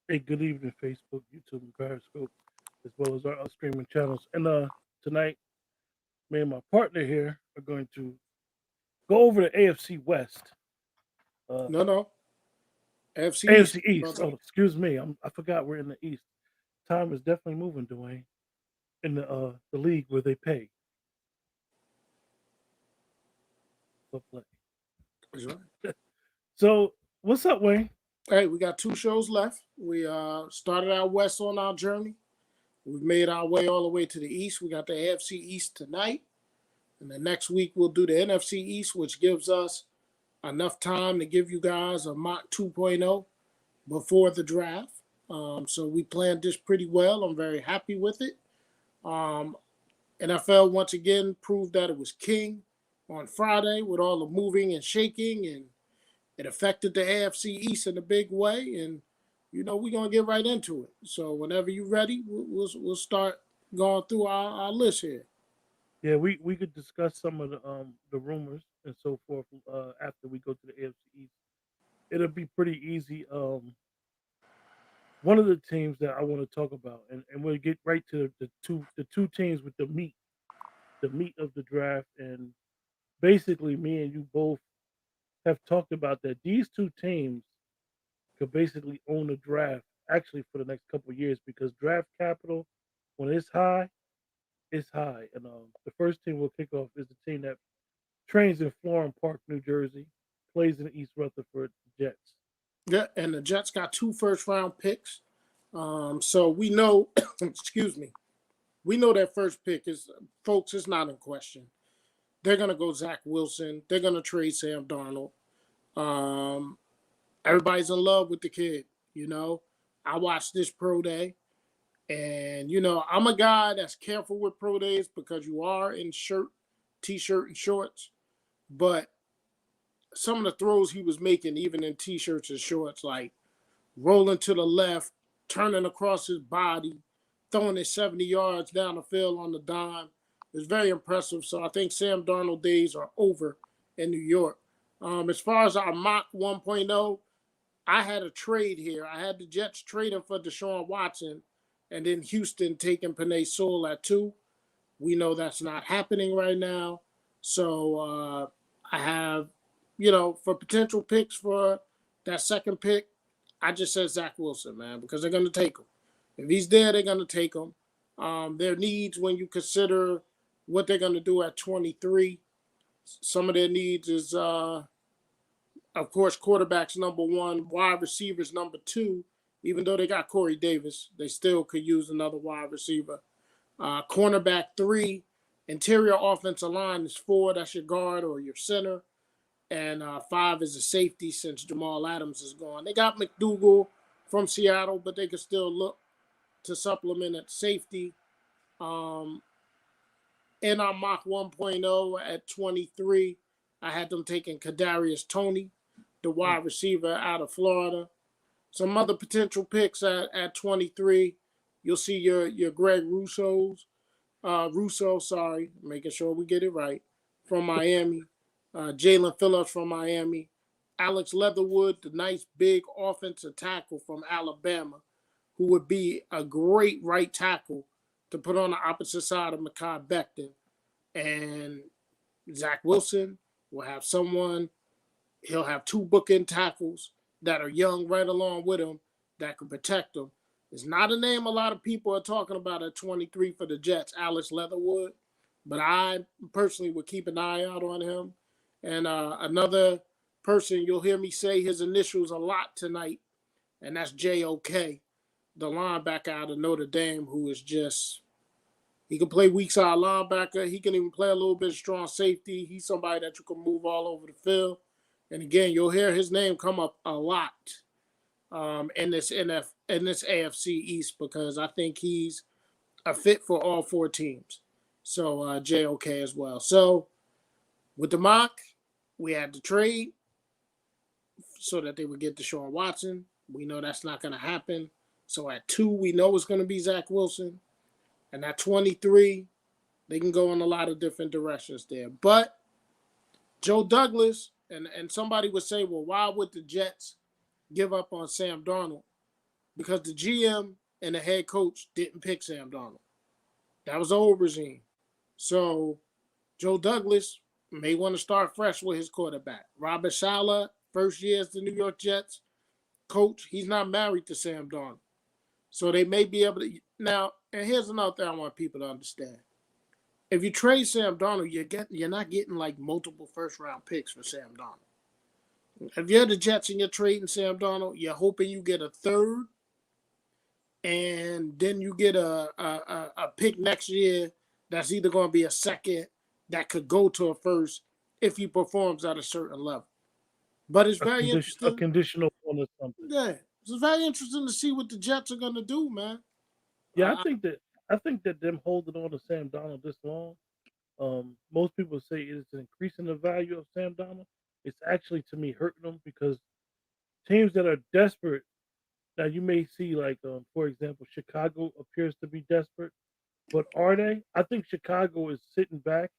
Hey, good evening, Facebook, YouTube, and Periscope, as well as our other streaming channels. And tonight, me and my partner here are going to go over the AFC West, uh, No. AFC AFC East, East. brother. Oh, excuse me, I forgot we're in the East. Time is definitely moving, Dwayne, in the league where they pay for play. That's right. So, what's up, Wayne? Hey, we got 2 shows left. We started out west on our journey. We've made our way all the way to the east. We got the AFC East tonight. And the next week we'll do the NFC East, which gives us enough time to give you guys a mock 2.0 before the draft. So we planned this pretty well. I'm very happy with it. NFL once again proved that it was king on Friday with all the moving and shaking, and it affected the AFC East in a big way. And we're gonna get right into it. So whenever you're ready, we'll start going through our list here. Yeah, we could discuss some of the rumors and so forth after we go to the AFC East. It'll be pretty easy. One of the teams that I want to talk about, and we'll get right to the two teams with the meat of the draft, and basically me and you both have talked about that these two teams could basically own the draft actually for the next couple of years because draft capital when it's high. And the first team we'll kick off is the team that trains in Florham Park, New Jersey, plays in East Rutherford, Jets. Yeah, and the Jets got 2 first-round picks. So we know, excuse me, we know that first pick is, folks, it's not in question. They're going to go Zach Wilson. They're going to trade Sam Darnold. Everybody's in love with the kid, I watched this pro day, and, I'm a guy that's careful with pro days because you are in t-shirt and shorts, but some of the throws he was making, even in t-shirts and shorts, like rolling to the left, turning across his body, throwing it 70 yards down the field on the dime, is very impressive. So I think Sam Darnold days are over in New York. As far as our mock 1.0, I had a trade here. I had the Jets trading for Deshaun Watson, and then Houston taking Penei Sewell at 2. We know that's not happening right now. So I have, for potential picks for that second pick, I just said Zach Wilson, man, because they're going to take him. If he's there, they're going to take him. Their needs, when you consider what they're going to do at 23, some of their needs is, of course, quarterbacks number 1, wide receivers number 2. Even though they got Corey Davis, they still could use another wide receiver. Cornerback 3, interior offensive line is 4. That's your guard or your center. And 5 is a safety since Jamal Adams is gone. They got McDougal from Seattle, but they could still look to supplement at safety. In our mock 1.0 at 23, I had them taking Kadarius Toney, the wide receiver out of Florida. Some other potential picks at 23. You'll see your Greg Russo, making sure we get it right, from Miami. Jalen Phillips from Miami. Alex Leatherwood, the nice big offensive tackle from Alabama, who would be a great right tackle to put on the opposite side of Mekhi Becton. And Zach Wilson will have someone, he'll have 2 bookend tackles. that are young right along with him that could protect him. It's not a name a lot of people are talking about at 23 for the Jets, Alex Leatherwood, but I personally would keep an eye out on him. And another person you'll hear me say his initials a lot tonight, and that's JOK, the linebacker out of Notre Dame, who is just, he can play weak side linebacker. He can even play a little bit of strong safety. He's somebody that you can move all over the field. And again, you'll hear his name come up a lot in this AFC East because I think he's a fit for all four teams. So JOK as well. So with the mock, we had the trade so that they would get Deshaun Watson. We know that's not going to happen. So at 2, we know it's going to be Zach Wilson. And at 23, they can go in a lot of different directions there. But Joe Douglas, and somebody would say, well, why would the Jets give up on Sam Darnold? Because the GM and the head coach didn't pick Sam Darnold. That was the old regime. So Joe Douglas may want to start fresh with his quarterback. Robert Saleh, first year as the New York Jets coach, he's not married to Sam Darnold. So they may be able to. Now, and here's another thing I want people to understand. If you trade Sam Darnold, you're not getting like multiple first-round picks for Sam Darnold. If you're the Jets and you're trading Sam Darnold, you're hoping you get a third, and then you get a pick next year that's either going to be a second that could go to a first if he performs at a certain level. But it's very interesting. A conditional one or something. Yeah, it's very interesting to see what the Jets are going to do, man. Yeah, I think that them holding on to Sam Donald this long, most people say it is increasing the value of Sam Donald. It's actually to me hurting them because teams that are desperate. Now you may see like, for example, Chicago appears to be desperate, but are they? I think Chicago is sitting back,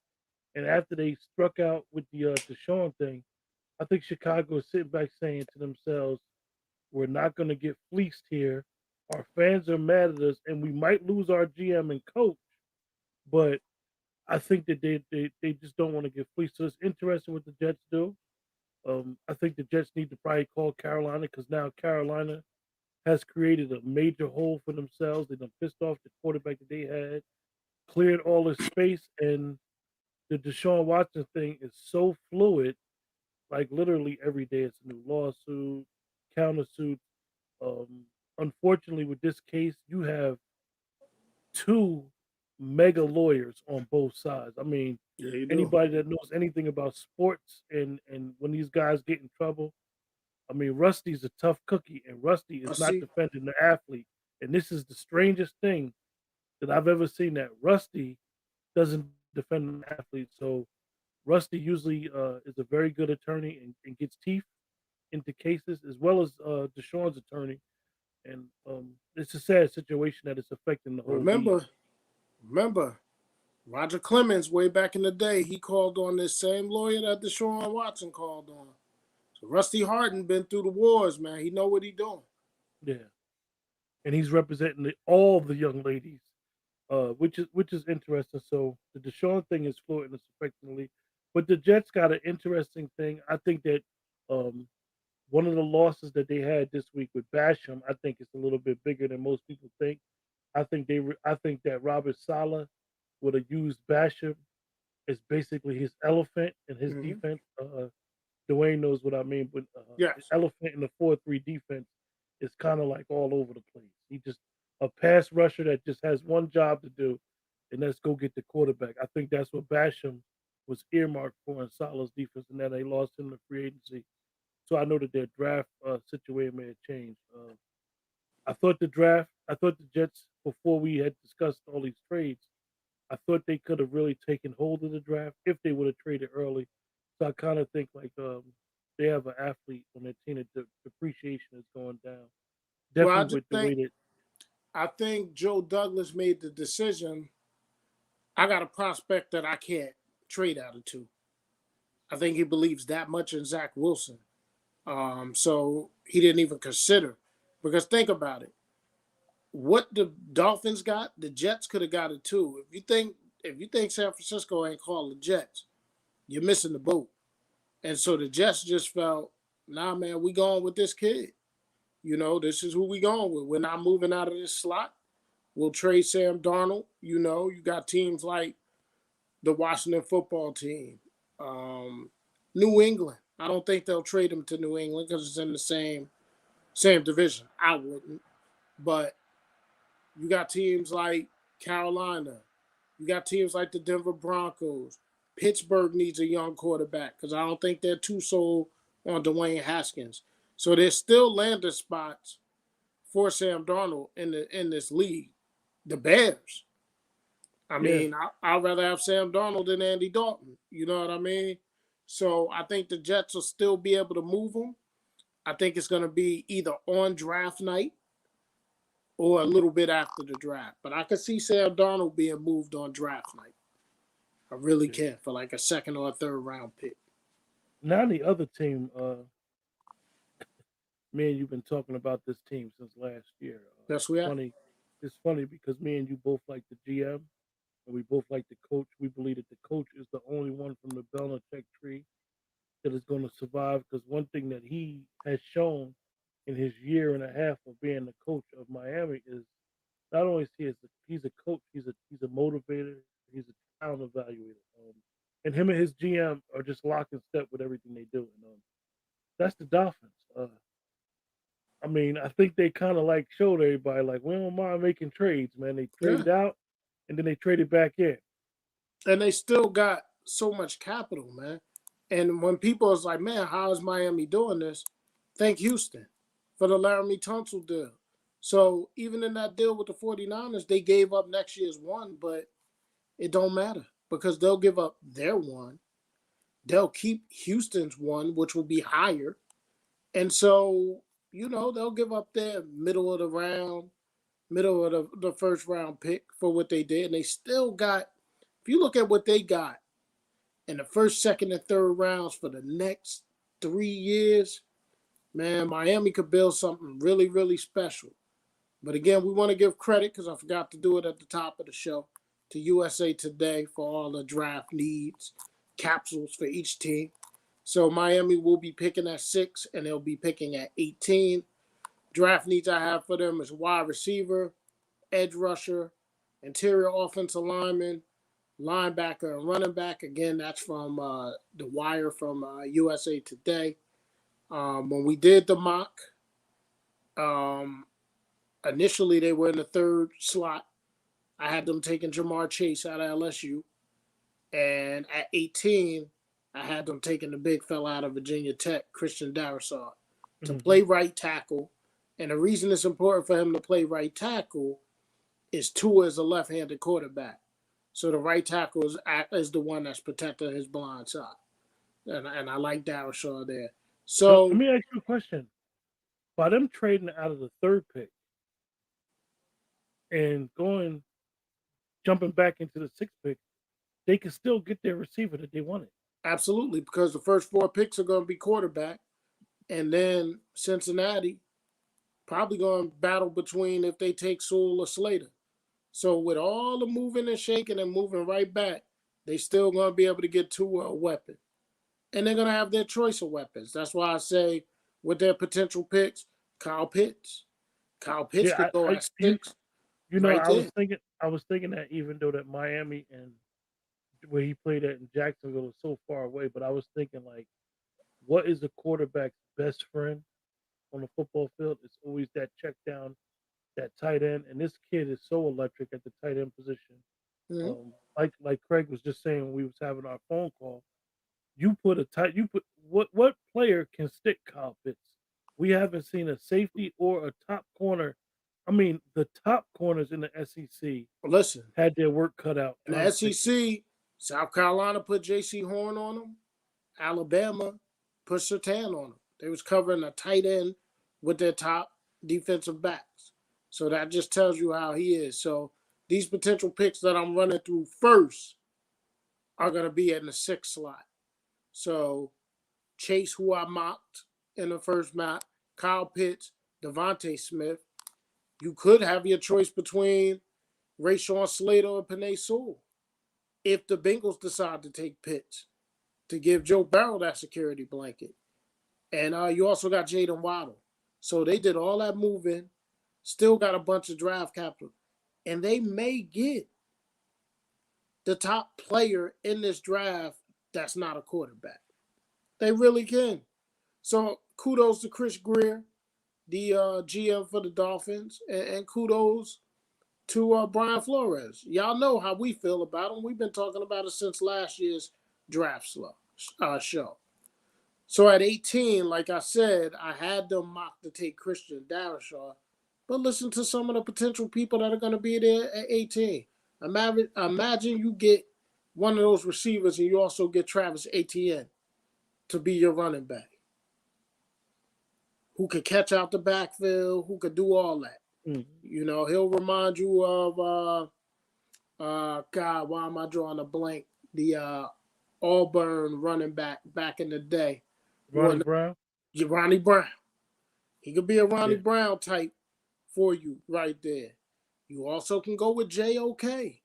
and after they struck out with the Deshaun thing, I think Chicago is sitting back saying to themselves, "We're not going to get fleeced here. Our fans are mad at us, and we might lose our GM and coach, but I think that they just don't want to get fleeced." So it's interesting what the Jets do. I think the Jets need to probably call Carolina because now Carolina has created a major hole for themselves. They done pissed off the quarterback that they had, cleared all the space, and the Deshaun Watson thing is so fluid. Like literally every day, it's a new lawsuit, countersuit. Um, Unfortunately, with this case, you have two mega lawyers on both sides. I mean, Yeah, you do. anybody that knows anything about sports and when these guys get in trouble, I mean, Rusty's a tough cookie, and Rusty I is not see. defending the athlete. And this is the strangest thing that I've ever seen that Rusty doesn't defend an athlete. So Rusty usually is a very good attorney and gets teeth into cases as well as Deshaun's attorney. And it's a sad situation that it's affecting the whole league. Remember, Roger Clemens, way back in the day, he called on this same lawyer that Deshaun Watson called on. So Rusty Harden been through the wars, man. He know what he doing. Yeah, and he's representing all the young ladies, which is interesting. So the Deshaun thing is fluid and it's affecting the league, but the Jets got an interesting thing. I think that um, one of the losses that they had this week with Basham, I think it's a little bit bigger than most people think. I think that Robert Sala would have used Basham as basically his elephant in his Mm-hmm. defense. Dwayne knows what I mean, but the Yes. elephant in the 4-3 defense is kind of like all over the place. He just a pass rusher that just has one job to do, and that's go get the quarterback. I think that's what Basham was earmarked for in Salah's defense, and then they lost him to free agency. So I know that their draft situation may have changed. I thought the Jets, before we had discussed all these trades, I thought they could have really taken hold of the draft if they would have traded early. So I kind of think like they have an athlete on their team that depreciation is going down. Well, Definitely with the way that I think Joe Douglas made the decision. I got a prospect that I can't trade out of two. I think he believes that much in Zach Wilson. So he didn't even consider. Because think about it. What the Dolphins got, the Jets could have got it too. If you think San Francisco ain't called the Jets, you're missing the boat. And so the Jets just felt nah, man, we going with this kid. This is who we going with. We're not moving out of this slot. We'll trade Sam Darnold. You got teams like the Washington football team, New England. I don't think they'll trade him to New England because it's in the same division. I wouldn't. But you got teams like Carolina. You got teams like the Denver Broncos. Pittsburgh needs a young quarterback because I don't think they're too sold on Dwayne Haskins. So there's still landing spots for Sam Darnold in this league. The Bears. I Yeah, mean, I'd rather have Sam Darnold than Andy Dalton. You know what I mean? So I think the Jets will still be able to move him. I think it's going to be either on draft night or a little bit after the draft. But I could see Sam Darnold being moved on draft night. I really yeah. can for like a second or a third round pick. Now the other team, me and you've been talking about this team since last year. That's where It's funny because me and you both like the GM and we both like the coach. We believe that the coach is the only one from the Belichick tree that is going to survive. Because one thing that he has shown in his year and a half of being the coach of Miami is not only is he's a coach, he's a motivator, he's a talent evaluator, and him and his GM are just lock and step with everything they do. And that's the Dolphins. I mean, I think they kind of like showed everybody like we don't mind making trades, man. They yeah. traded out and then they traded back in. And they still got so much capital, man. And when people is like, man, how is Miami doing this? Thank Houston for the Laramie Tunsil deal. So even in that deal with the 49ers, they gave up next year's one, but it don't matter because they'll give up their one. They'll keep Houston's one, which will be higher. And so, they'll give up their middle of the round, middle of the first round pick for what they did. And they still got, if you look at what they got in the first, second, and third rounds for the next 3 years, man, Miami could build something really, really special. But again, we want to give credit, because I forgot to do it at the top of the show, to USA Today for all the draft needs, capsules for each team. So Miami will be picking at 6, and they'll be picking at 18. Draft needs I have for them is wide receiver, edge rusher, interior offensive lineman, linebacker, and running back. Again, that's from the wire from USA Today. When we did the mock, initially they were in the third slot. I had them taking Jamar Chase out of LSU. And at 18, I had them taking the big fella out of Virginia Tech, Christian Darrisaw, to Hmm. play right tackle. And the reason it's important for him to play right tackle is Tua is a left-handed quarterback. So the right tackle is the one that's protecting his blind side. And I like Darrisaw there. So let So, me ask you a question: by them trading out of the third pick and jumping back into the sixth pick, they can still get their receiver that they wanted. absolutely, because the first 4 picks are going to be quarterback. And then Cincinnati probably going to battle between if they take Sewell or Slater. So with all the moving and shaking and moving right back, they still going to be able to get to a weapon. And they're going to have their choice of weapons. That's why I say with their potential picks, Kyle Pitts. Kyle Pitts Yeah, could go I at 6 right there. I was thinking that even though that Miami and where he played at in Jacksonville is so far away, but I was thinking like, what is a quarterback's best friend on the football field? It's always that check down, that tight end, and this kid is so electric at the tight end position. Mhm. Like Craig was just saying when we was having our phone call, what player can stick Kyle Pitts? We haven't seen a safety or a top corner. I mean, the top corners in the SEC Listen, had their work cut out in trying the to stick him. SEC, South Carolina put J.C. Horn on them. Alabama put Sertan on them. They was covering a tight end with their top defensive backs. So that just tells you how he is. So these potential picks that I'm running through first are going to be in the 6th slot. So Chase, who I mocked in the first mock, Kyle Pitts, Devontae Smith. You could have your choice between Rashawn Slater or Penei Sewell if the Bengals decide to take Pitts to give Joe Burrow that security blanket. And you also got Jaden Waddle. So they did all that moving, still got a bunch of draft capital. And they may get the top player in this draft that's not a quarterback. They really can. So kudos to Chris Greer, the GM for the Dolphins, and kudos to Brian Flores. Y'all know how we feel about him. We've been talking about it since last year's draft show. So at 18, like I said, I had them mock to take Christian Darrisaw, but listen to some of the potential people that are going to be there at 18. Imagine you get one of those receivers and you also get Travis Etienne to be your running back, who could catch out the backfield, who could do all that. Mhm. You know, he'll remind you of God, why am I drawing a blank? The Auburn running back in the day. Ronnie Brown. Ronnie Brown. He could be a Ronnie Yeah. Brown type for you right there. You also can go with JOK.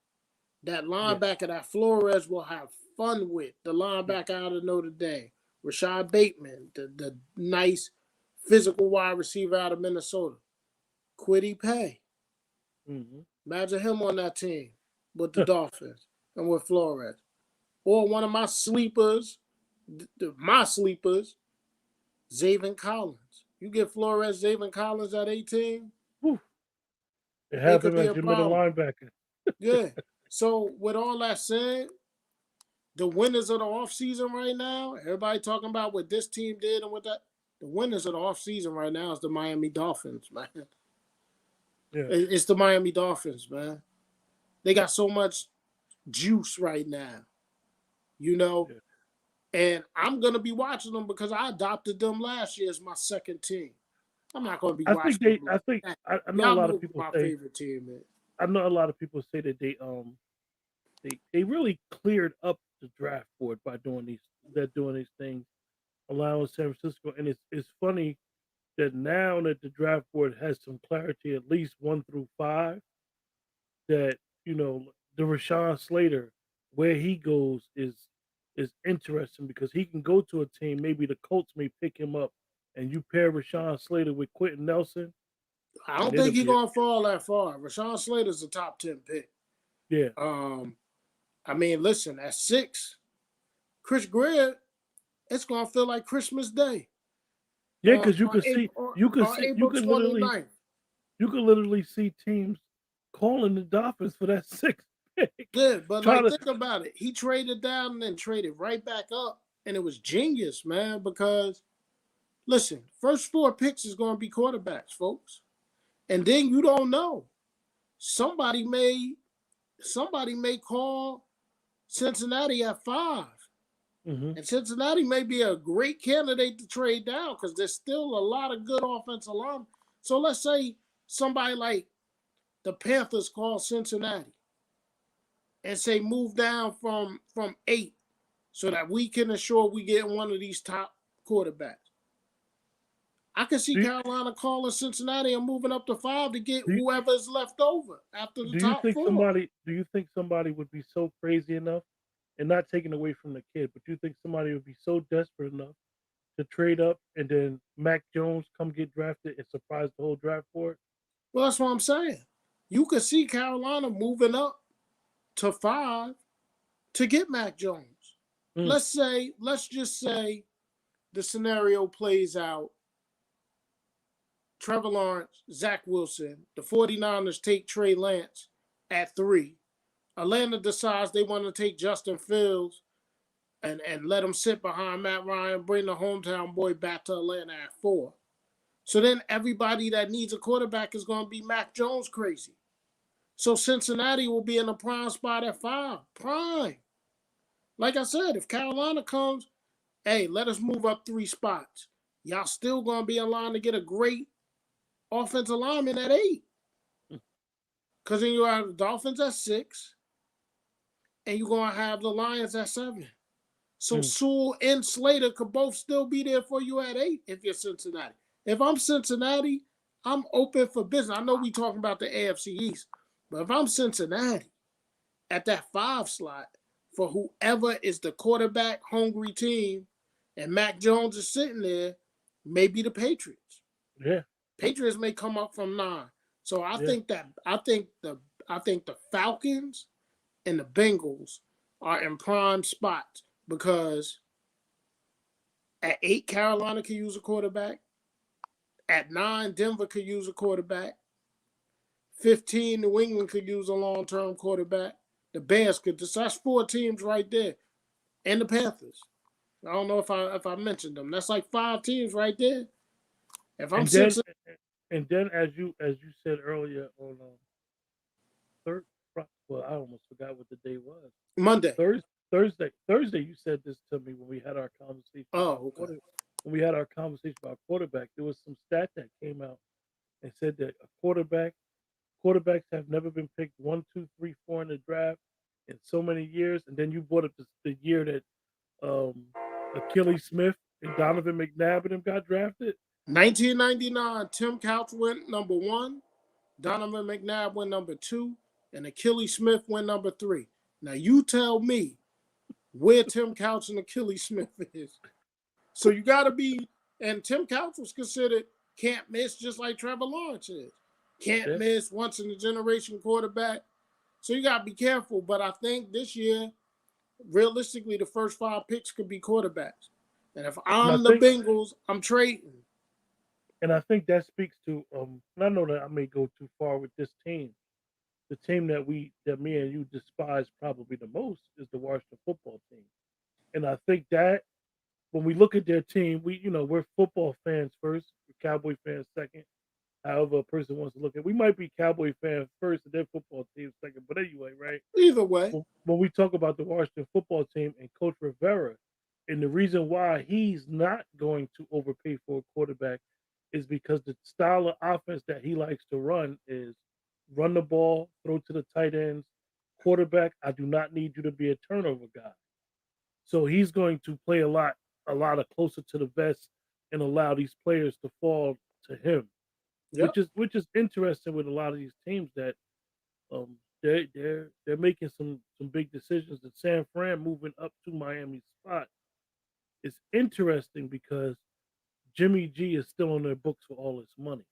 That linebacker that Flores will have fun with. The linebacker out of Notre Dame. Rashad Bateman, the nice physical wide receiver out of Minnesota. Kwity Paye. Mm-hmm. Imagine him on that team with the Dolphins and with Flores. Or one of my sleepers, Zaven Collins. You get Flores, Zaven Collins at 18, Whew. It they have could him be as a your middle problem. linebacker. Yeah. So with all that said, the winners of the offseason right now, everybody talking about what this team did and what that. The winners of the offseason right now is the Miami Dolphins, man. Yeah. It's the Miami Dolphins, man. They got so much juice right now, you know. Yeah. And I'm going to be watching them because I adopted them last year as my second team. I'm not going to be I think watching them. I know a Y'all lot know of who people my say favorite team is. I know a lot of people say that they really cleared up the draft board by doing these things, allowing San Francisco, and it's funny that now that the draft board has some clarity, at least 1 through 5, that the Rashawn Slater, where he goes is interesting because he can go to a team. Maybe the Colts may pick him up, and you pair Rashawn Slater with Quentin Nelson, I and don't it'll think he's be going to fall that far. Rashawn Slater's a top 10 pick. yeah. I mean, listen, at 6, Chris Greer, it's going to feel like Christmas Day Yeah, because you could see, on April 29th. you could literally see teams calling the Dolphins for that 6th pick. Yeah, but Try like, to think about it. He traded down and then traded right back up, and it was genius, man, because, listen, first 4 picks is going to be quarterbacks, folks. And then you don't know. Somebody may call Cincinnati at 5. Mhm. And Cincinnati may be a great candidate to trade down because there's still a lot of good offensive line. So let's say somebody like the Panthers call Cincinnati and say move down from 8 so that we can ensure we get one of these top quarterbacks. I can see Do you, Carolina calling Cincinnati and moving up to 5 to get do you whoever's left over after the do you top think 4. somebody would be so crazy enough, and not taking away from the kid, but you think somebody would be so desperate enough to trade up and then Mac Jones come get drafted and surprise the whole draft board? Well, that's what I'm saying. You could see Carolina moving up to 5 to get Mac Jones. Mm. Let's just say the scenario plays out. Trevor Lawrence, Zach Wilson, the 49ers take Trey Lance at 3. Atlanta decides they want to take Justin Fields and let him sit behind Matt Ryan, bring the hometown boy back to Atlanta at 4. So then everybody that needs a quarterback is going to be Mac Jones crazy. So Cincinnati will be in a prime spot at 5. Prime. Like I said, if Carolina comes, hey, let us move up 3 spots. Y'all still going to be in line to get a great offensive lineman at 8. Because then you have the Dolphins at 6, and you're going to have the Lions at 7. So Sewell and Slater could both still be there for you at 8 if you're Cincinnati. If I'm Cincinnati, I'm open for business. I know we talking about the AFC East, but if I'm Cincinnati at that 5 slot for whoever is the quarterback hungry team, and Mac Jones is sitting there, maybe the Patriots. Yeah, Patriots may come up from 9. So yeah. I think the Falcons and the Bengals are in prime spots because at 8 Carolina could use a quarterback. At 9 Denver could use a quarterback. 15 New England could use a long-term quarterback. The Bears could. That's 4 teams right there, and the Panthers. I don't know if I mentioned them. That's like 5 teams right there. If I'm And then 6, and then as you said earlier on third, well, I almost forgot what the day was. Monday. Thursday. You said this to me when we had our conversation about Oh, okay. quarterback. There was some stat that came out and said that quarterbacks have never been picked one, two, three, four in the draft in so many years. And then you brought up the year that um, Achilles Smith and Donovan McNabb and them got drafted. 1999, Tim Couch went number 1, Donovan McNabb went number 2, and Achilles Smith went number 3. Now you tell me where Tim Couch and Achilles Smith is. So you got to be, and Tim Couch was considered can't miss, just like Trevor Lawrence is. Can't Yeah. miss, once in a generation quarterback. So you got to be careful. But I think this year, realistically, the first 5 picks could be quarterbacks. And if And I I'm the think Bengals, I'm trading. and I think that speaks to and I know that I may go too far with this team. The team that me and you despise probably the most is the Washington football team. And I think that when we look at their team, we're football fans first, we're Cowboy fans second. However, a person wants to look at, we might be Cowboy fans first and then football team second. But anyway, right? Either way, When we talk about the Washington football team and Coach Rivera, and the reason why he's not going to overpay for a quarterback is because the style of offense that he likes to run is run the ball, throw to the tight ends. Quarterback, I do not need you to be a turnover guy. So he's going to play a lot of closer to the vest and allow these players to fall to him, yep, which is interesting with a lot of these teams that they're making some big decisions. And San Fran moving up to Miami's spot is interesting because Jimmy G is still on their books for all his money.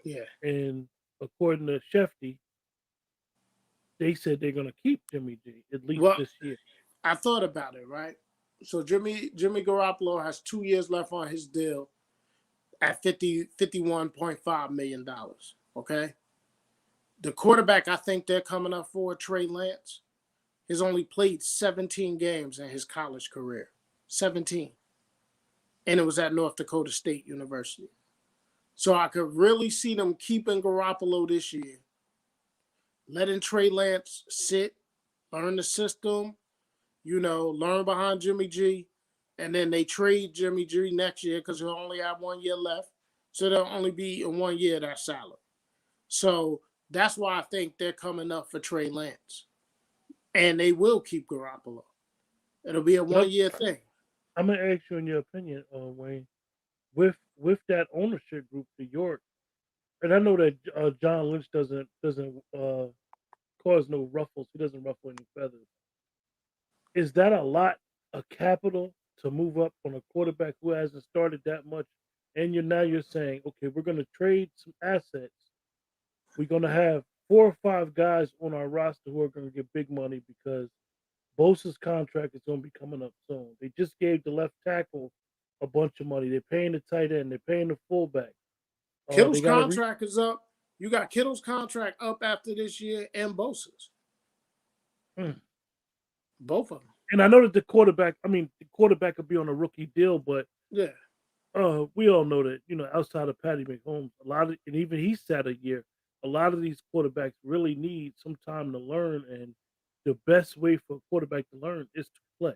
yeah. And according to Shefty, they said they're going to keep Jimmy G at least Well, this year. I thought about it, right? So Jimmy Garoppolo has 2 years left on his deal at $51.5 million. Okay. The quarterback I think they're coming up for, Trey Lance, has only played 17 games in his college career. 17. And it was at North Dakota State University. So I could really see them keeping Garoppolo this year, letting Trey Lance sit, learn the system, learn behind Jimmy G, and then they trade Jimmy G next year because he'll only have 1 year left. So they'll only be in 1 year that salary. So that's why I think they're coming up for Trey Lance. And they will keep Garoppolo. It'll be a But 1 year thing. I'm gonna ask you in your opinion, Wayne, with that ownership group, New York, and I know that John Lynch doesn't cause no ruffles. He doesn't ruffle any feathers. Is that a lot of capital to move up on a quarterback who hasn't started that much? And you're saying, okay, we're going to trade some assets. We're going to have 4 or 5 guys on our roster who are going to get big money because Bosa's contract is going to be coming up soon. They just gave the left tackle a bunch of money. They're paying the tight end. They're paying the fullback. They Kittle's got to contract is up. You got Kittle's contract up after this year and Bosa's. Mm. Both of them. And I know that the quarterback could be on a rookie deal, but Yeah, we all know that outside of Patty Mahomes, and even he sat a year. A lot of these quarterbacks really need some time to learn, and the best way for a quarterback to learn is to play.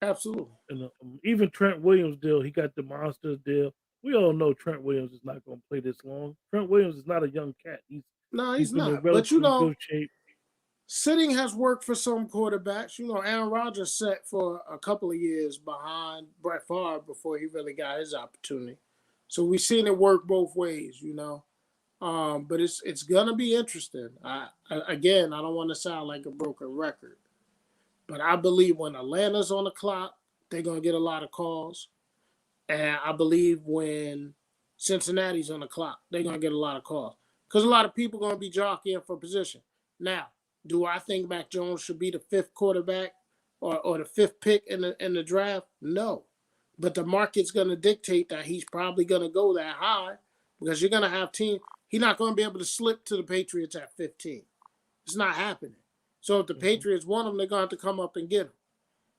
absolutely. And even Trent Williams deal, he got the monster deal. We all know Trent Williams is not going to play this long. Trent Williams is not a young cat. No, He's he's been in not. But relatively good shape. sitting has worked for some quarterbacks. Aaron Rodgers sat for a couple of years behind Brett Favre before he really got his opportunity. So we've seen it work both ways. But it's gonna be interesting. Again, I don't want to sound like a broken record, but I believe when Atlanta's on the clock, they're gonna get a lot of calls. And I believe when Cincinnati's on the clock, they're going to get a lot of calls because a lot of people are going to be jockeying for position. Now, do I think Mac Jones should be the fifth quarterback or the fifth pick in the draft? No. But the market's going to dictate that he's probably going to go that high because you're going to have teams. He's not going to be able to slip to the Patriots at 15. It's not happening. So if the Patriots want him, they're going to have to come up and get him.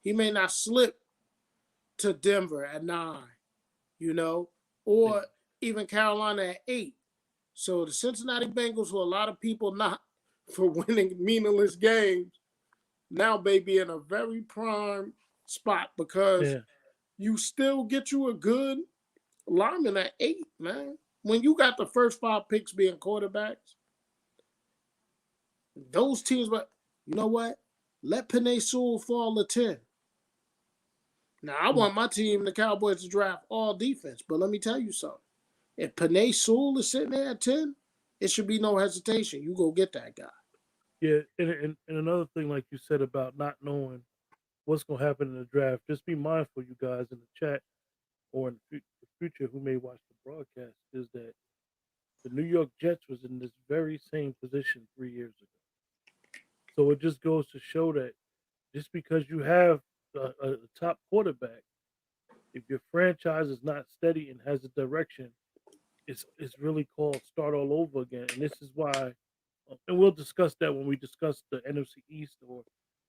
He may not slip to Denver at 9, or even Carolina at 8. So the Cincinnati Bengals, who a lot of people not for winning meaningless games, now may be in a very prime spot because you still get you a good lineman at 8, man. When you got the first 5 picks being quarterbacks, those teams, but you know what? Let Penei Sewell fall to 10. Now, I want my team, the Cowboys, to draft all defense, but let me tell you something. If Penei Sewell is sitting there at 10, it should be no hesitation. You go get that guy. Yeah, and another thing, like you said about not knowing what's going to happen in the draft, just be mindful, you guys in the chat or in the future who may watch the broadcast, is that the New York Jets was in this very same position 3 years ago. So it just goes to show that just because you have a top quarterback, if your franchise is not steady and has a direction, it's really called start all over again. And this is why, and we'll discuss that when we discuss the NFC East, or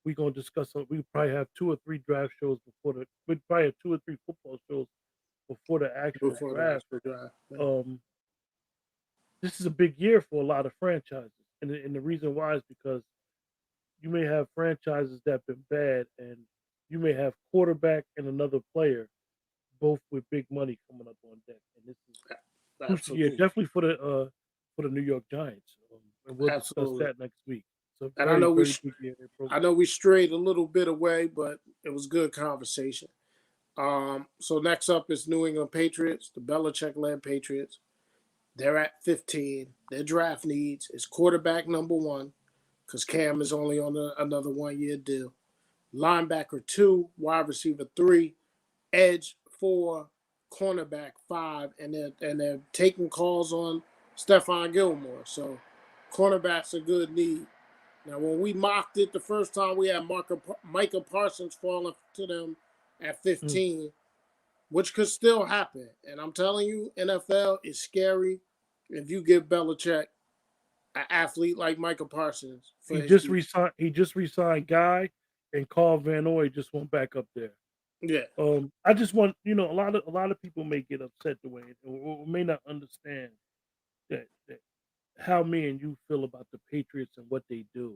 we're gonna discuss. We probably have 2 or 3 draft shows before the. We probably have 2 or 3 football shows before the actual Before the draft. actual draft. Yeah. This is a big year for a lot of franchises, and the reason why is because you may have franchises that have been bad, and you may have quarterback and another player, both with big money coming up on deck. And this is crucial year, Absolutely. definitely for the New York Giants, and we'll discuss Absolutely. that next week. So And I very know very big year in their I program. know we strayed a little bit away, but it was good conversation. So next up is New England Patriots, the Belichick-led Patriots. They're at 15. Their draft needs is quarterback number 1, because Cam is only on another 1-year deal. Linebacker 2, wide receiver 3, edge 4, cornerback 5, and they're taking calls on Stephon Gilmore. So cornerback's a good need. Now, when we mocked it the first time, we had Micah Parsons falling to them at 15, which could still happen. And I'm telling you, NFL is scary if you give Belichick an athlete like Micah Parsons for He his just defense. resigned. He just resigned Guy, and Carl Van Noy just went back up there. Yeah. I just want a lot of people may get upset the way or may not understand that how me and you feel about the Patriots and what they do.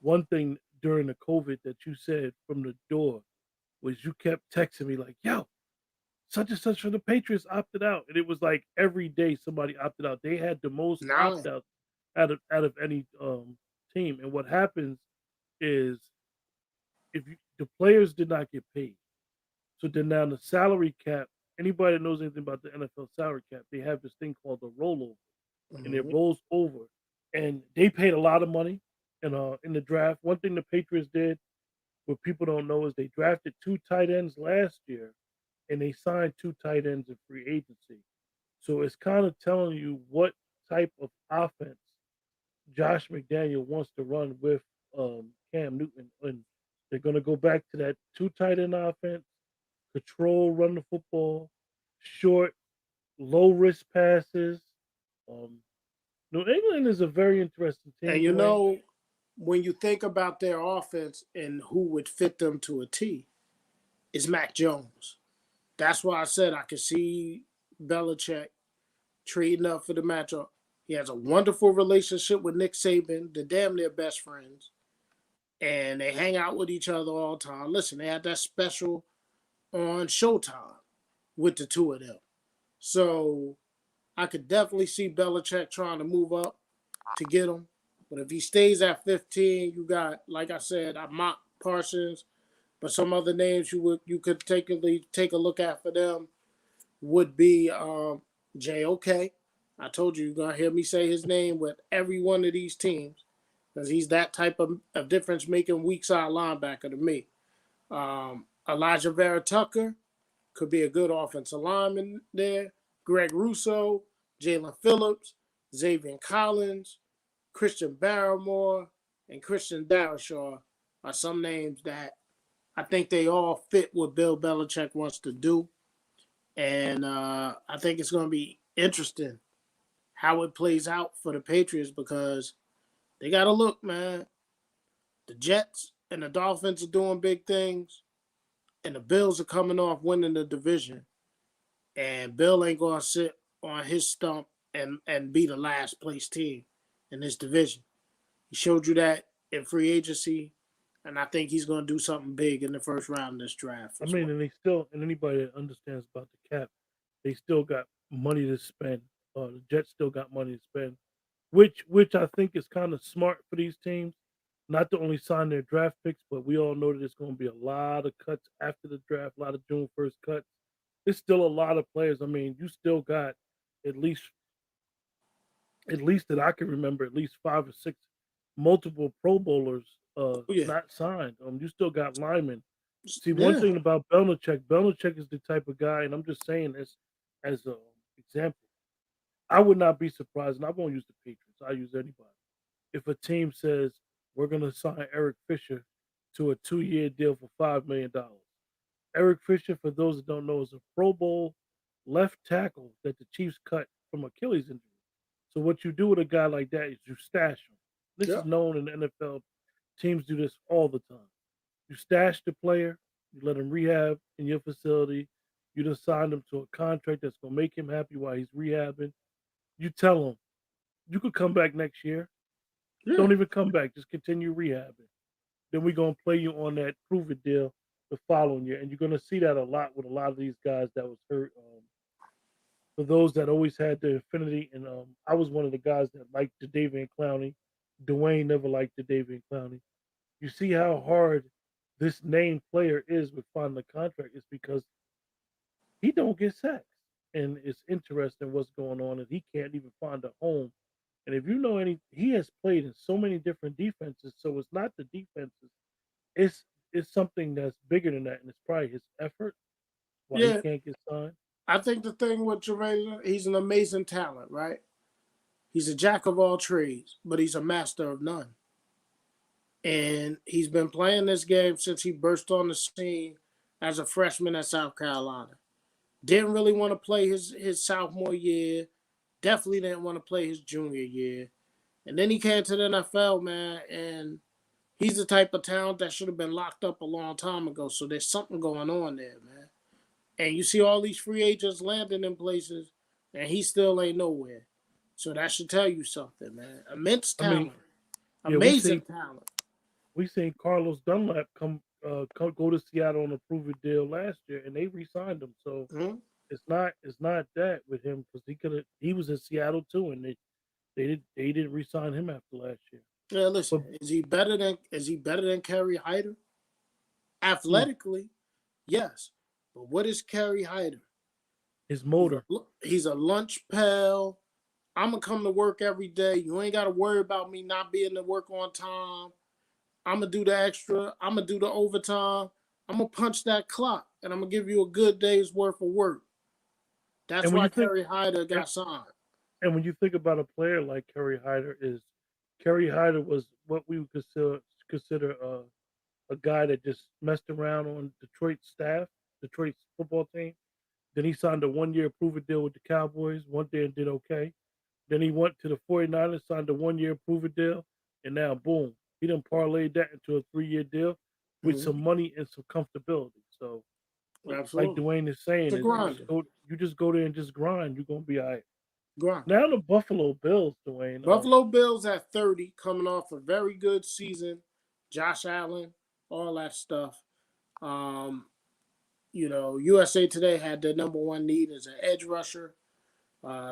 One thing during the COVID that you said from the door was you kept texting me like, "Yo, such and such from the Patriots opted out," and it was like every day somebody opted out. They had the most opt 9. outs out of any team. And what happens is if the players did not get paid, so then now the salary cap. Anybody that knows anything about the NFL salary cap, they have this thing called the rollover, and it Mm-hmm. rolls over. And they paid a lot of money in the draft. One thing the Patriots did, what people don't know, is they drafted 2 tight ends last year, and they signed 2 tight ends in free agency. So it's kind of telling you what type of offense Josh McDaniel wants to run with Cam Newton, and they're going to go back to that 2 tight end offense, control, run the football, short, low risk passes. Um, New England is a very interesting And team, Dwayne. when you think about their offense and who would fit them to a T, is Mac Jones. That's why I said I could see Belichick trading up for the matchup. He has a wonderful relationship with Nick Saban. They're damn near best friends. And they hang out with each other all the time. Listen, they had that special on Showtime with the two of them. So I could definitely see Belichick trying to move up to get him. But if he stays at 15, you got, like I said, I mocked Parsons, but some other names you could take a look at for them would be JOK. I told you, you're going to hear me say his name with every one of these teams because he's that type of difference-making weak side linebacker to me. Elijah Vera Tucker could be a good offensive lineman there. Greg Russo, Jalen Phillips, Xavier Collins, Christian Barrymore, and Christian Darrisaw are some names that I think they all fit what Bill Belichick wants to do. And I think it's going to be interesting how it plays out for the Patriots because they got to look, man. The Jets and the Dolphins are doing big things, and the Bills are coming off winning the division. And Bill ain't going to sit on his stump and be the last place team in this division. He showed you that in free agency, and I think he's going to do something big in the first round of this draft I as mean, well. and anybody that understands about the cap, they still got money to spend. The Jets still got money to spend, which I think is kind of smart for these teams, not to only sign their draft picks, but we all know that there's going to be a lot of cuts after the draft, a lot of June 1st cuts. There's still a lot of players. I mean, you still got at least at least that I can remember, at least 5 or 6 multiple Pro Bowlers Oh, yeah. not signed. You still got linemen. See, one Yeah. thing about Belichick is the type of guy, and I'm just saying this as an example. I would not be surprised, and I won't use the Patriots. I use anybody. If a team says we're going to sign Eric Fisher to a 2-year deal for $5 million. Eric Fisher, for those that don't know, is a Pro Bowl left tackle that the Chiefs cut from Achilles injury. So what you do with a guy like that is you stash him. This Yeah. is known in the NFL. Teams do this all the time. You stash the player, you let him rehab in your facility. You just sign him to a contract that's gonna make him happy while he's rehabbing. You tell him you could come back next year. Yeah. Don't even come back. Just continue rehabbing. Then we're gonna play you on that prove it deal the following year, and you're gonna see that a lot with a lot of these guys that was hurt. For those that always had the affinity, and I was one of the guys that liked the David Clowney. Dwayne never liked the David Clowney. You see how hard this named player is with finding a contract. It's because he don't get sacks, and it's interesting what's going on, and he can't even find a home. And if you know any, he has played in so many different defenses, so it's not the defenses. It's it's something that's bigger than that, and it's probably his effort why he Yeah. can't get signed. I think the thing with Jermaine, he's an amazing talent, right? He's a jack of all trades, but he's a master of none. And he's been playing this game since he burst on the scene as a freshman at South Carolina. Didn't really want to play his sophomore year. Definitely didn't want to play his junior year. And then he came to the NFL, man, and he's the type of talent that should have been locked up a long time ago. So there's something going on there, man. And you see all these free agents landing in places, and he still ain't nowhere. So that should tell you something, man. Immense I mean, talent, yeah, we amazing seen talent. we seen Carlos Dunlap come go to Seattle on a prove it deal last year, and they re-signed him. So Mhm. it's not that with him because he was in Seattle too, and they didn't re-sign him after last year. Yeah, But listen, is he better than Kerry Hyder? who Athletically, yes. But what is Kerry Hyder? his He's a motor? he's a lunch pail. I'm gonna come to work every day. You ain't gotta worry about me not being to work on time. I'm gonna do the extra. I'm gonna do the overtime. I'm gonna punch that clock, and I'm gonna give you a good day's worth of work. That's And when why you think Kerry Hyder and, got signed. and when you think about a player like Kerry Hyder was what we would consider a guy that just messed around on Detroit's staff, Detroit's football team. Then he signed a 1-year prove it deal with the Cowboys, went there and did okay. Then he went to the 49ers, signed a 1-year prove it deal, and now boom, he done parlayed that into a 3-year deal with Mhm. some money and some comfortability. So like Absolutely. Dwayne is It's saying, a is grinder. you just go there and just grind, you're gonna be all right. Grinder. Now the Buffalo Bills, Dwayne. Buffalo Bills at 30, coming off a very good season. Josh Allen, all that stuff. Um, USA Today had the number one need as an edge rusher,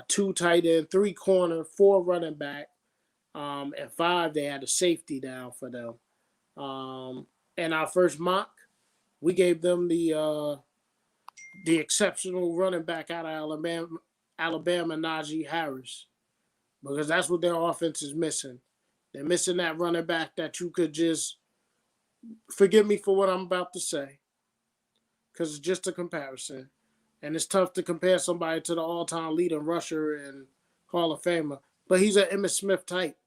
two tight end, three corner, four running back, and five they had a safety down for them. And our first mock, we gave them the exceptional running back out of Alabama, Najee Harris, because that's what their offense is missing. They're missing that running back that you could just forgive me for what I'm about to say, because it's just a comparison. and it's tough to compare somebody to the all-time leading rusher and Hall of Famer. But he's an Emmitt Smith type.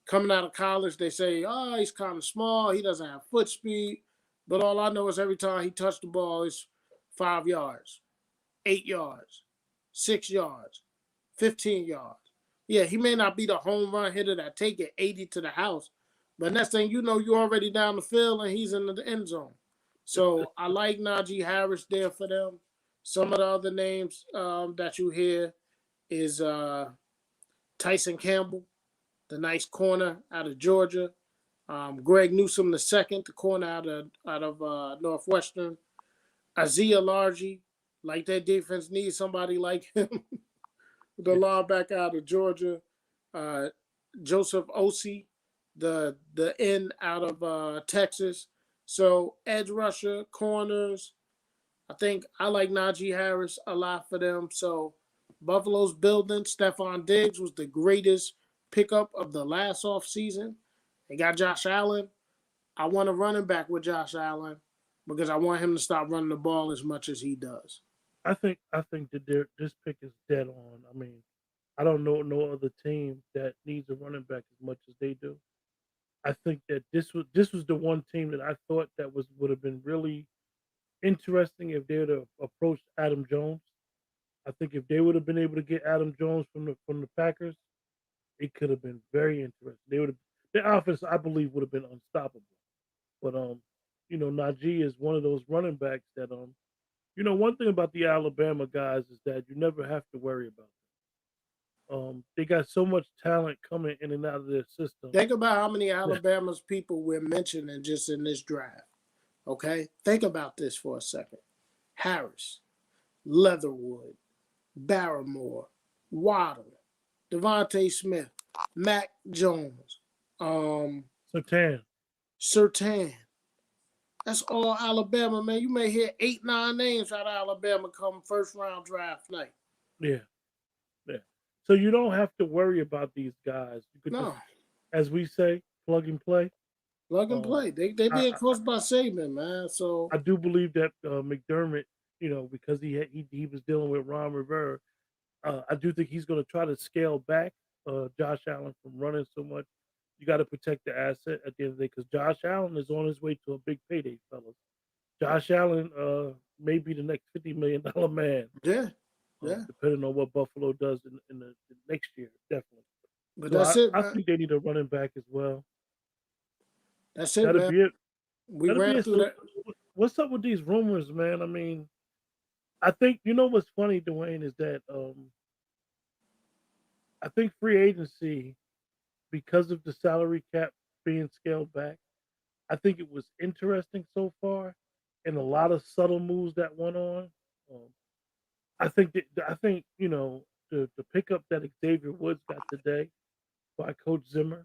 Coming out of college, they say, oh, he's kind of small. He doesn't have foot speed. But all I know is every time he touched the ball, it's 5 yards, 8 yards, 6 yards, 15 yards. Yeah, he may not be the home run hitter that take it 80 to the house, but next thing you know, you're already down the field and he's in the end zone. So I like Najee Harris there for them. Some of the other names that you hear is Tyson Campbell, the nice corner out of Georgia. Greg Newsome the second, the corner out of Northwestern. Isaiah Largie, like that defense needs somebody like him. The linebacker out of Georgia. Joseph Osei, the end out of Texas. So edge rusher, corners. I think I like Najee Harris a lot for them. So Buffalo's building. Stephon Diggs was the greatest pickup of the last offseason. They got Josh Allen. I want a running back with Josh Allen because I want him to stop running the ball as much as he does. I think that this pick is dead on. I mean, I don't know no other team that needs a running back as much as they do. I think that this was the one team that I thought that would have been really interesting if they would have approached Adam Jones. I think if they would have been able to get Adam Jones from the Packers, it could have been very interesting. They would have their offense, I believe, would have been unstoppable. But Najee is one of those running backs that one thing about the Alabama guys is that you never have to worry about them. They got so much talent coming in and out of their system. Think about how many Alabama's people we're mentioning just in this draft. Okay? Think about this for a second. Harris, Leatherwood, Barrymore, Waddle, Devontae Smith, Mac Jones, Sertan. Sertan. That's all Alabama, man. You may hear 8, 9 names out of Alabama come first round draft night. Yeah, yeah. So you don't have to worry about these guys. You could just, No, as we say, plug and play. plug and Um, play. They I, being coached by Saban, man. So I do believe that McDermott, because he was dealing with Ron Rivera, I do think he's going to try to scale back Josh Allen from running so much. You got to protect the asset at the end of the day because Josh Allen is on his way to a big payday, fellas. Josh Allen may be the next $50 million man, yeah, yeah. depending on what Buffalo does in the next year, definitely. But So that's I, it, I man. think they need a running back as well. That's it, That'll man. be it. We That'll be ran it. through So that. what's up with these rumors, man? I mean, I think what's funny, Dwayne, is that I think free agency because of the salary cap being scaled back. I think it was interesting so far, and a lot of subtle moves that went on. Um, I think the pickup that Xavier Woods got today by Coach Zimmer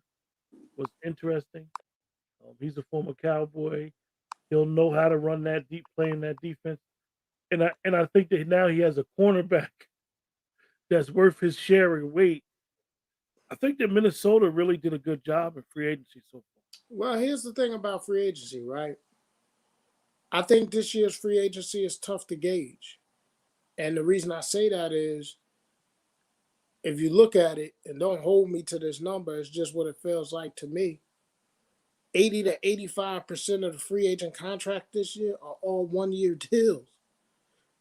was interesting. He's a former Cowboy. He'll know how to run that deep play in that defense, and I think that now he has a cornerback that's worth his share in weight. I think that Minnesota really did a good job in free agency so far. Well, here's the thing about free agency, right? I think this year's free agency is tough to gauge. And the reason I say that is if you look at it, and don't hold me to this number, it's just what it feels like to me. 80 to 85% of the free agent contract this year are all 1 year deals.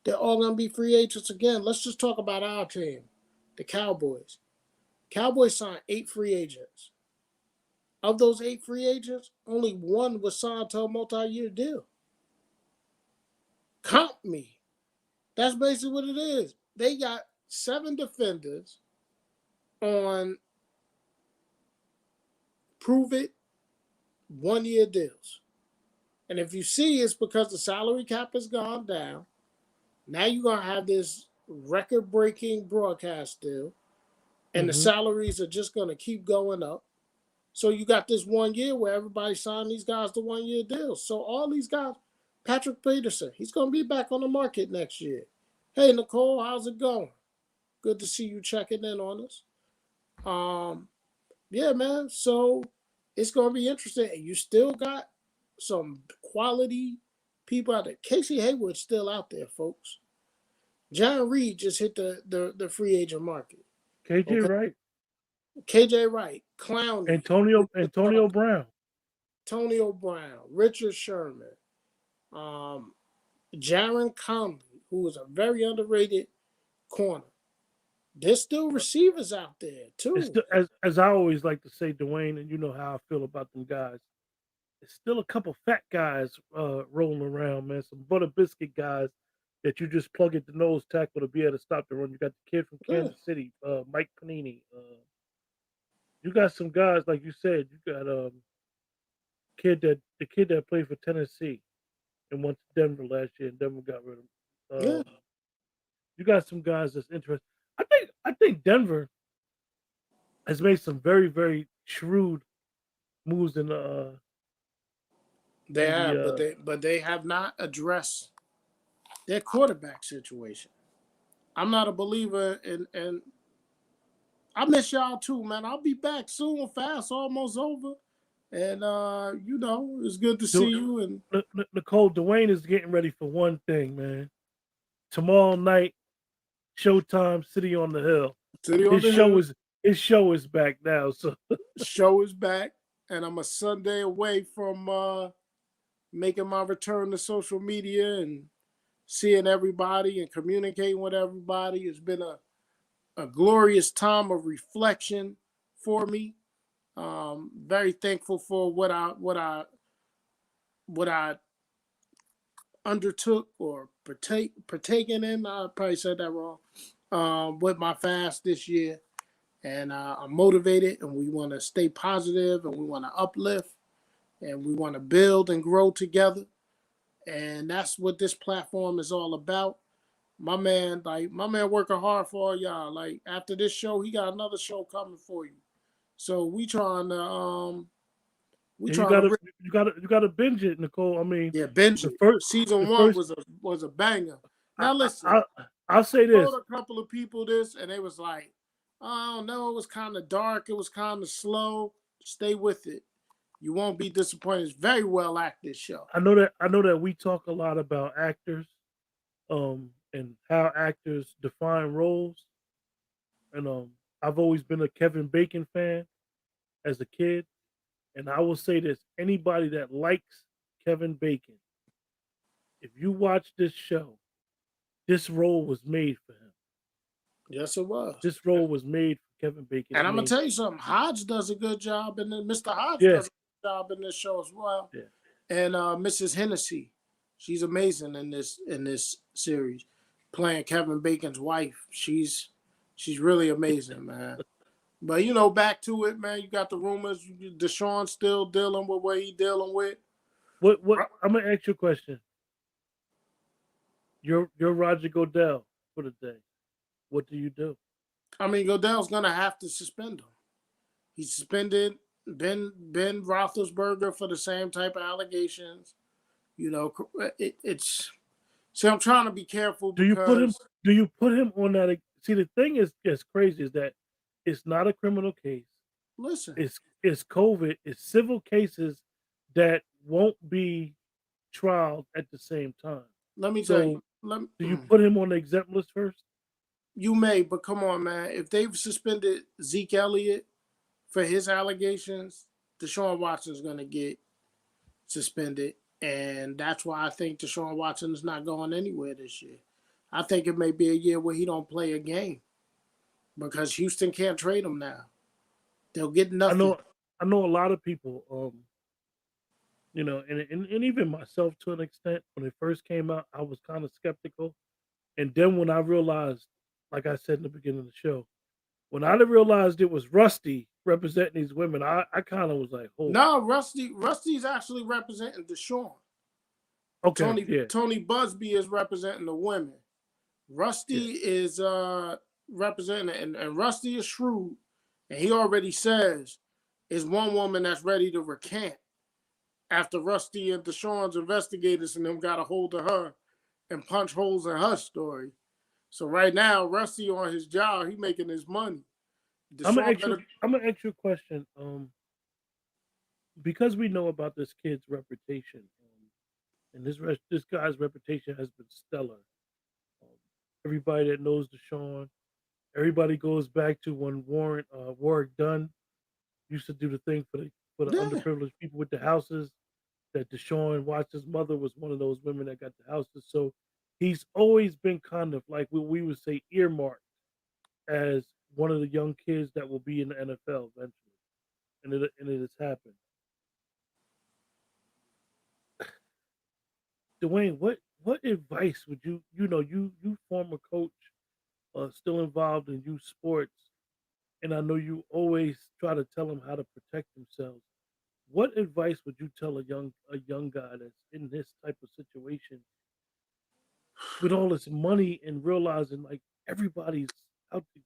They're all going to be free agents again. Let's just talk about our team, the Cowboys. Cowboys signed 8 free agents. Of those 8 free agents, only one was signed to a multi-year deal. Count me. That's basically what it is. They got 7 defenders on prove it 1 year deals. And if you see, it's because the salary cap has gone down. Now you're going to have this record breaking broadcast deal, and the Hmm. salaries are just going to keep going up. So you got this 1 year where everybody signed these guys to 1 year deals. So all these guys, Patrick Peterson, he's going to be back on the market next year. Hey, Nicole, how's it going? Good to see you checking in on us. Yeah, man. So it's going to be interesting. And you still got some quality people out there. Casey Hayward's still out there, folks. John Reed just hit the free agent market. KJ Okay. Wright, KJ Wright, Clowney, Antonio Brown. Antonio Brown, Richard Sherman, um, Jaron Conley, who is a very underrated corner. There's still receivers out there It's too. still, as I always like to say, Dwayne, and you know how I feel about them guys. It's still a couple fat guys rolling around, man. Some butter biscuit guys that you just plug at the nose tackle to be able to stop the run. You got the kid from Yeah. Kansas City, Mike Panini. You got some guys like you said. You got the kid that played for Tennessee and went to Denver last year, and Denver got rid of him. Yeah. You got some guys that's interesting. I think Denver has made some very shrewd moves They in the have, but they have not addressed their quarterback situation. I'm not a believer in I miss y'all too, man. I'll be back soon, fast, almost over. And it's good to see Du- you. And Nicole Dwayne is getting ready for one thing, man. Tomorrow night, Showtime, City on the Hill. City on His the show Hill is his show is back now. So show is back, and I'm a Sunday away from making my return to social media and seeing everybody and communicating with everybody. It's been a glorious time of reflection for me. Very thankful for what I undertook or partaken in. I probably said that wrong. With my fast this year, and I'm motivated, and we want to stay positive, and we want to uplift, and we want to build and grow together, and that's what this platform is all about. My man working hard for all y'all. Like after this show, he got another show coming for you. So we yeah, you trying to gotta you gotta binge it, Nicole. I mean, yeah, binge the it. first Season the one first was a banger. I, Now I, listen, I I'll say told this. a couple of people this, and they was like, "Oh no, it was kind of dark. It was kind of slow. Stay with it. You won't be disappointed. It's very well acted show." I know that we talk a lot about actors, and how actors define roles. And I've always been a Kevin Bacon fan as a kid. And I will say this: anybody that likes Kevin Bacon, if you watch this show, this role was made for him. Yes, it was. This role was made for Kevin Bacon. And I I'm gonna mean, tell you something. Hodge does a good job, and then Mr. Hodge yeah, does a good job in this show as well. yeah. And Mrs. Hennessy, she's amazing in this series, playing Kevin Bacon's wife. She's really amazing, man. But back to it, man. You got the rumors. Deshaun still dealing with what he dealing with. What? I'm gonna ask you a question. You're Roger Goodell for the day. What do you do? I mean, Goodell's gonna have to suspend him. He suspended Ben Roethlisberger for the same type of allegations. It's see. I'm trying to be careful Do you put him? because Do you put him on that? See, the thing is crazy is that it's not a criminal case. listen. It's COVID. It's civil cases that won't be trialed at the same time. Let me tell you. So, do you put him on the exempt list first? You may, but come on, man. If they've suspended Zeke Elliott for his allegations, Deshaun Watson's going to get suspended. And that's why I think Deshaun Watson is not going anywhere this year. I think it may be a year where he don't play a game because Houston can't trade him now. They'll get I nothing. know. I know a lot of people. And even myself to an extent, when it first came out, I was kind of skeptical. And then when I realized, like I said in the beginning of the show, when I realized it was Rusty representing these women, I kind of was like, oh, No, Rusty's actually representing Deshaun. okay, Tony yeah, Tony Busby is representing the women. yeah. Rusty is representing, and Rusty is shrewd, and he already says is one woman that's ready to recant after Rusty and Deshaun's investigators and them got a hold of her and punch holes in her story. So right now, Rusty on his job, he making his money. I'm gonna Deshaun ask you. better I'm gonna ask you a question. Because we know about this kid's reputation, and this guy's reputation has been stellar. Um, everybody that knows Deshaun. Everybody goes back to when Warwick Dunn used to do the thing for the Yeah, underprivileged people with the houses. That Deshaun Watson's mother was one of those women that got the houses. So he's always been kind of like what we would say earmarked as one of the young kids that will be in the NFL eventually, and it has happened. Dwayne, what advice would you former coach, still involved in youth sports, and I know you always try to tell them how to protect themselves. What advice would you tell a young guy that's in this type of situation with all this money and realizing like everybody's out to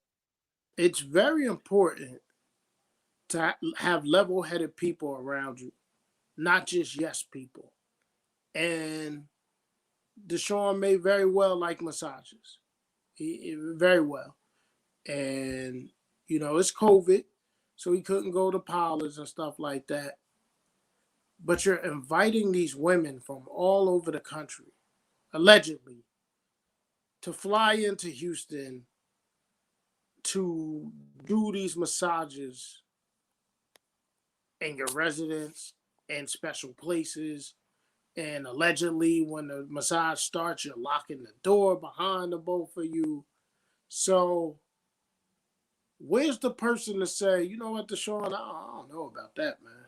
it's very important to have level-headed people around you, not just yes people. And Deshaun may very well like massages, very well. And it's COVID, so he couldn't go to parlors and stuff like that. But you're inviting these women from all over the country, allegedly, to fly into Houston to do these massages in your residence and special places. And allegedly, when the massage starts, you're locking the door behind the both of you. So, where's the person to say, you know what, Deshaun, I don't know about that, man.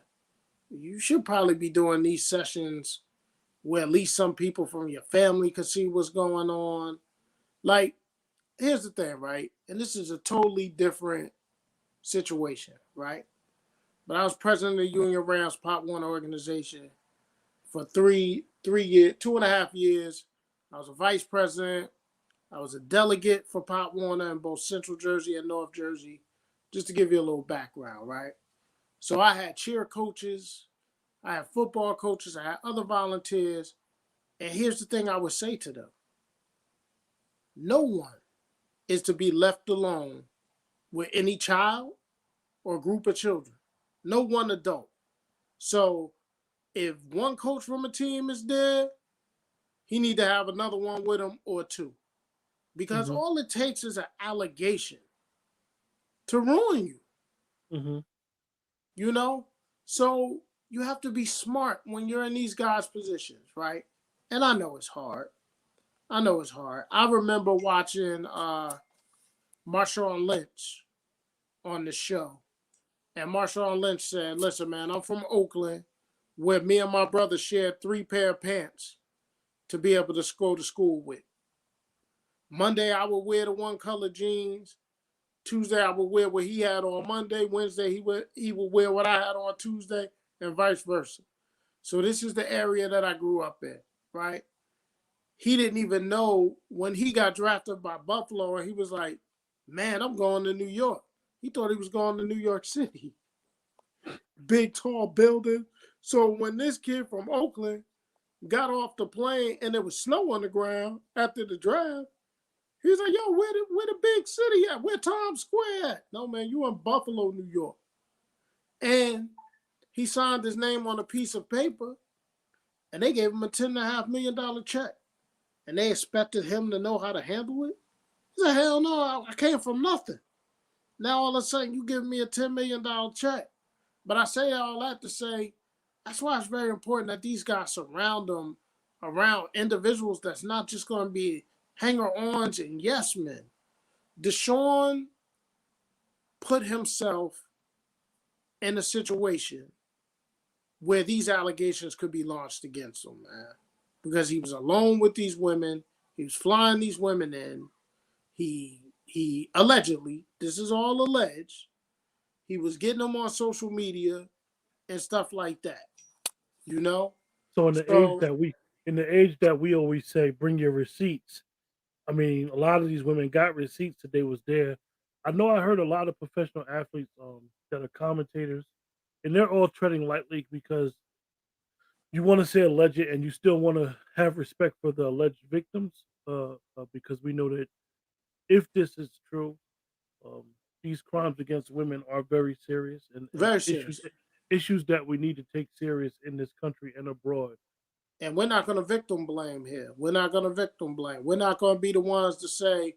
You should probably be doing these sessions where at least some people from your family could see what's going on. Like, here's the thing, right? And this is a totally different situation, right? But I was president of the Union Rams Pop One organization for 3 years, 2.5 years. I was a vice president. I was a delegate for Pop Warner in both Central Jersey and North Jersey, just to give you a little background, right? So I had cheer coaches, I had football coaches, I had other volunteers. And here's the thing I would say to them: no one is to be left alone with any child or group of children. No one adult. So if one coach from a team is there, he need to have another one with him or two. Because hmm all it takes is an allegation to ruin you, hmm you know? So you have to be smart when you're in these guys' positions, right? And I know it's hard. I know it's hard. I remember watching Marshawn Lynch on the show. And Marshawn Lynch said, listen, man, I'm from Oakland, where me and my brother shared 3 pair of pants to be able to go to school with. Monday, I would wear the one color jeans. Tuesday, I would wear what he had on Monday. Wednesday, he would wear what I had on Tuesday, and vice versa. So this is the area that I grew up in, right? He didn't even know when he got drafted by Buffalo, and he was like, man, I'm going to New York. He thought he was going to New York City. Big, tall building. So when this kid from Oakland got off the plane and there was snow on the ground after the draft, he was like, yo, where the big city at? Where Times Square at? No, man, you in Buffalo, New York. And he signed his name on a piece of paper, and they gave him a $10.5 million check. And they expected him to know how to handle it? He said, hell no, I came from nothing. Now all of a sudden you give me a $10 million check. But I say all that to say, that's why it's very important that these guys surround them around individuals that's not just going to be hanger-ons and yes men. Deshaun put himself in a situation where these allegations could be launched against him, man. Because he was alone with these women. He was flying these women in. He allegedly, this is all alleged, he was getting them on social media and stuff like that, you know? So So, in the age that we always say, bring your receipts. I mean, a lot of these women got receipts that they was there. I know I heard a lot of professional athletes that are commentators, and they're all treading lightly because you want to say alleged, and you still want to have respect for the alleged victims, because we know that if this is true, um, these crimes against women are very serious and very issues serious. issues that we need to take serious in this country and abroad. And we're not going to victim blame here. We're not going to victim blame. We're not going to be the ones to say,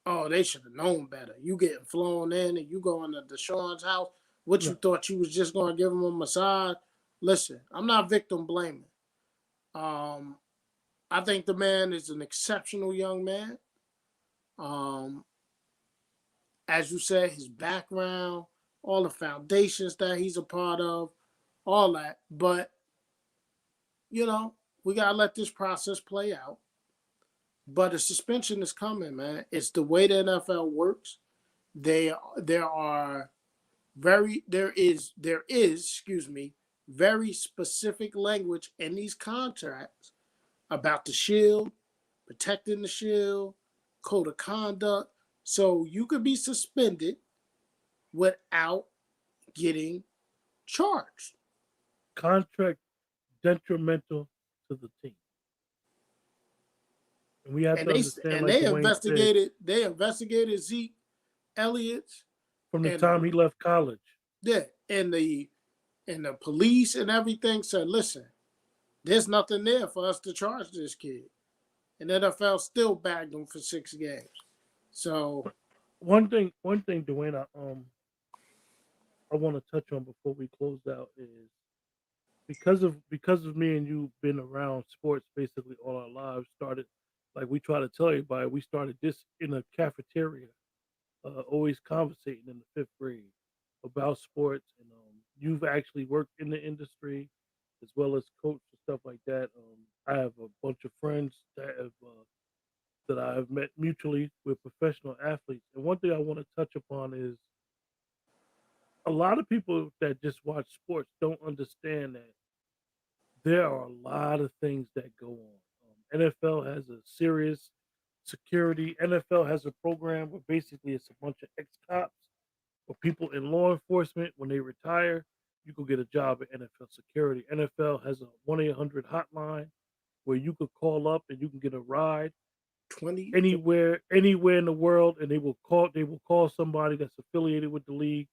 oh, they should have known better. You getting flown in and you going to Deshaun's house. What you No. thought you was just going to give him a massage? Listen, I'm not victim blaming. Um, I think the man is an exceptional young man. Um, as you said, his background, all the foundations that he's a part of, all that. But, we got to let this process play out. But a suspension is coming, man. It's the way the NFL works. There is, very specific language in these contracts about the shield, protecting the shield, code of conduct. So you could be suspended without getting charged. Contract detrimental to the team. And we have And to they understand, and like they Dwayne said, investigated Zeke Elliott from the and time he left college. and the police and everything said, listen, there's nothing there for us to charge this kid. And NFL still bagged him for 6 games. So One thing, Dwayne, I want to touch on before we close out is because of me and you been around sports basically all our lives. Started like we try to tell everybody, we started this in a cafeteria, always conversating in the fifth grade about sports, and you've actually worked in the industry as well as coach and stuff like that. I have a bunch of friends that I have met mutually with professional athletes, and one thing I want to touch upon is a lot of people that just watch sports don't understand that there are a lot of things that go on. NFL has a serious security. NFL has a program where basically it's a bunch of ex cops or people in law enforcement. When they retire, you could get a job at NFL security. NFL has a 1-800 hotline where you could call up and you can get a ride 20 anywhere in the world, and they will call somebody that's affiliated with the league,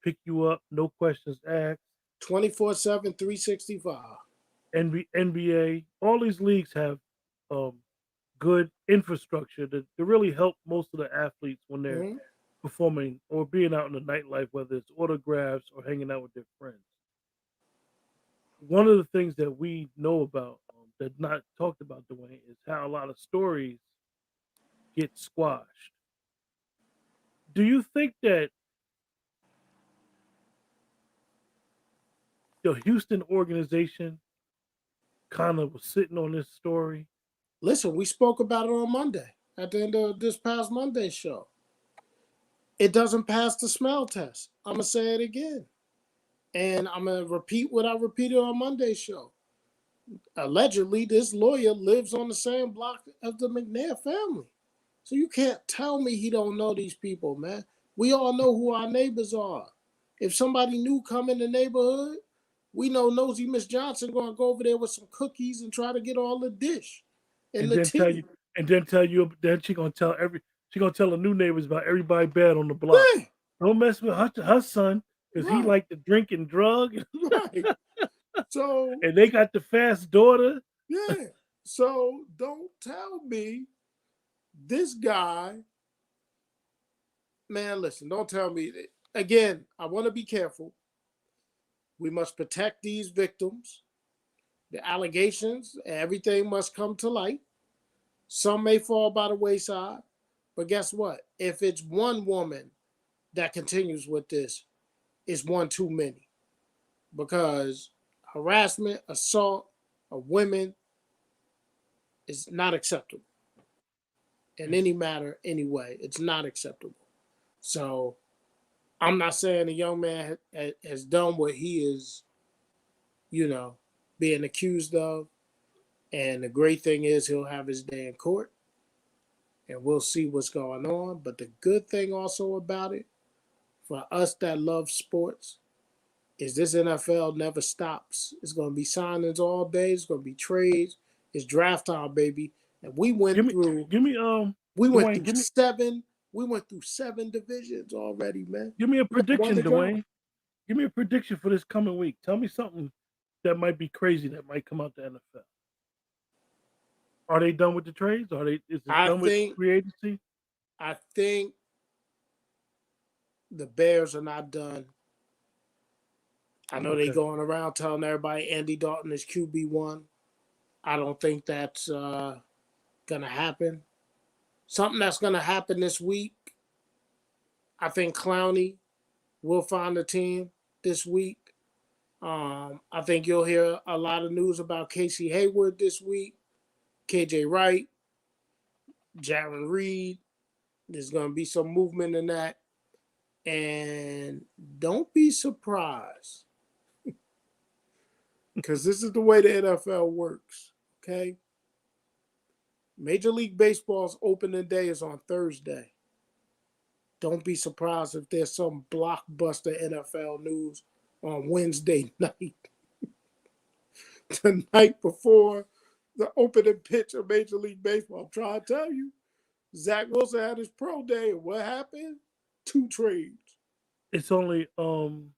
pick you up, no questions asked. 24/7, 365. NBA, all these leagues have um, good infrastructure to really help most of the athletes when they're Mhm. performing or being out in the nightlife, whether it's autographs or hanging out with their friends. One of the things that we know about that's not talked about, Dwayne, is how a lot of stories get squashed. Do you think that the Houston organization kind of was sitting on this story? Listen, we spoke about it on Monday at the end of this past Monday show. It doesn't pass the smell test. I'm going to say it again. And I'm going to repeat what I repeated on Monday's show. Allegedly, this lawyer lives on the same block of the McNair family. So you can't tell me he don't know these people, man. We all know who our neighbors are. If somebody new come in the neighborhood, we know nosy Miss Johnson going to go over there with some cookies and try to get all the dish and and the then tell tea. you, then she gonna tell the new neighbors about everybody bad on the block. Yeah, Don't mess with her son because he right, like to drink and drug, right. So, and they got the fast daughter. yeah. So don't tell me this guy, man, listen, don't tell me. Again, I want to be careful. We must protect these victims. The allegations, everything must come to light. Some may fall by the wayside, but guess what? If it's one woman that continues with this, it's one too many. Because harassment, assault of women is not acceptable in any matter, anyway. It's not acceptable. So I'm not saying the young man has done what he is, you know, being accused of. And the great thing is he'll have his day in court and we'll see what's going on. But the good thing also about it, for us that love sports, is this NFL never stops. It's going to be signings all day. It's going to be trades. It's draft time, baby. And we Give went me, through, give me, we went Dwayne. through seven. We went through 7 divisions already, man. Give me a We got one prediction, to go. Dwayne. Give me a prediction for this coming week. Tell me something that might be crazy that might come out the NFL. Are they done with the trades? Is it I done with think free agency? I think the Bears are not done. I know they Okay. going around telling everybody Andy Dalton is QB1. I don't think that's gonna happen. Something that's gonna happen this week. I think Clowney will find a team this week. I think you'll hear a lot of news about Casey Hayward this week, KJ Wright, Jaron Reed. There's going to be some movement in that. And don't be surprised, because this is the way the NFL works, okay? Major League Baseball's opening day is on Thursday. Don't be surprised if there's some blockbuster NFL news on Wednesday night. The night before the opening pitch of Major League Baseball. I'm trying to tell you, Zach Wilson had his pro day, and what happened? 2 trades. It's only one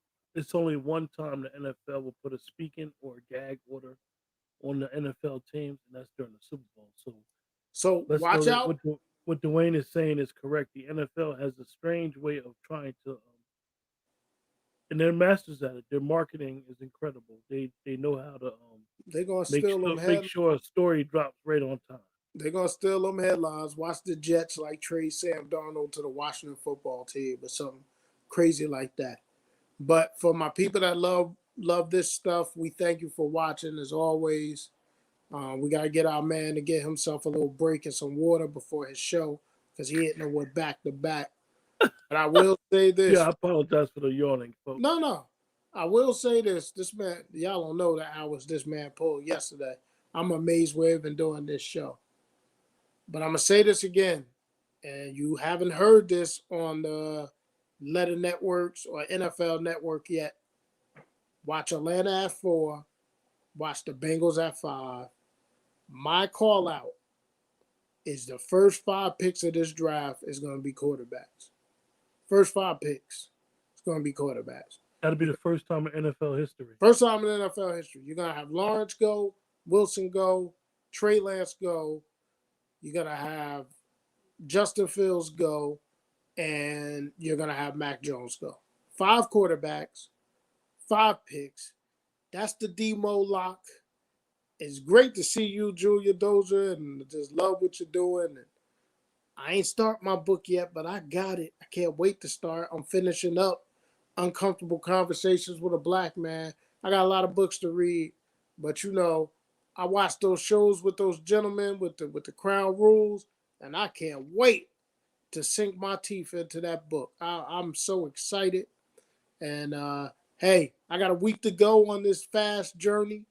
time the NFL will put a speaking or a gag order on the NFL teams, and that's during the Super Bowl. So So let's know watch that out. what Dwayne is saying is correct. The NFL has a strange way of trying to, and they're masters at it. Their marketing is incredible. They know how to They're gonna steal them make head. sure a story drops right on time. They're gonna steal them headlines. Watch the Jets like trade Sam Darnold to the Washington football team or something crazy like that. But for my people that love this stuff, we thank you for watching as always. We gotta get our man to get himself a little break and some water before his show because he hitting it with back to back. But I will say Yeah, this. I apologize for the yawning, folks. No. I will say this. This man, y'all don't know the hours this man pulled yesterday. I'm amazed we're even doing this show. But I'm going to say this again. And you haven't heard this on the Letter Networks or NFL Network yet. Watch Atlanta at 4. Watch the Bengals at 5. My call out is the first 5 picks of this draft is going to be quarterbacks. First 5 picks. It's going to be quarterbacks. That'll be the first time in NFL history. First time in NFL history. You're going to have Lawrence go, Wilson go, Trey Lance go. You're going to have Justin Fields go, and you're going to have Mac Jones go. 5 quarterbacks, 5 picks. That's the demo lock. It's great to see you, Julia Dozier, and just love what you're doing. And I ain't start my book yet, but I got it. I can't wait to start. I'm finishing up Uncomfortable Conversations with a Black Man. I got a lot of books to read, but you know, I watched those shows with those gentlemen with the Crown Rules, and I can't wait to sink my teeth into that book. I'm so excited. And hey, I got a week to go on this fast journey,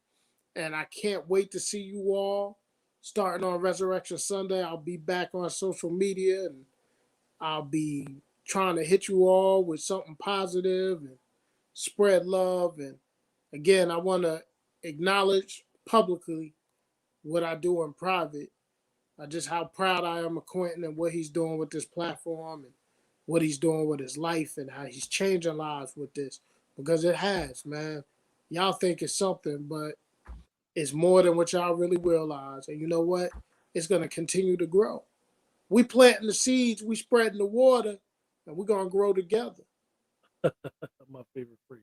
and I can't wait to see you all. Starting on Resurrection Sunday, I'll be back on social media, and I'll be trying to hit you all with something positive and spread love. And again, I want to acknowledge publicly what I do in private, just how proud I am of Quentin and what he's doing with this platform and what he's doing with his life and how he's changing lives with this, because it has, man. Y'all think it's something, but it's more than what y'all really realize. And you know what? It's going to continue to grow. We planting the seeds, we spreading the water, and we're going to grow together. My favorite phrase.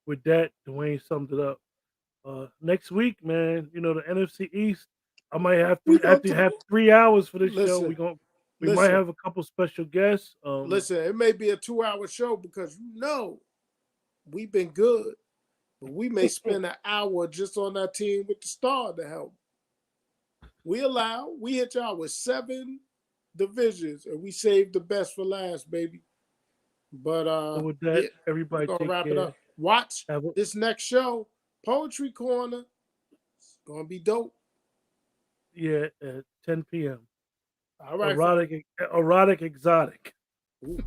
With that, Dwayne summed it up. Next week, man, you know, the NFC East, I might have to have 3 hours for this show. We might have a couple special guests. Listen, it may be a 2-hour show because you know we've been good, but we may spend an hour just on that team with the star to help. We hit y'all with 7 divisions, and we saved the best for last, baby. But so with that, everybody we're gonna take wrap care. it up. Watch this next show, Poetry Corner. It's gonna be dope. Yeah, at 10 p.m. All right. Erotic exotic. Ooh.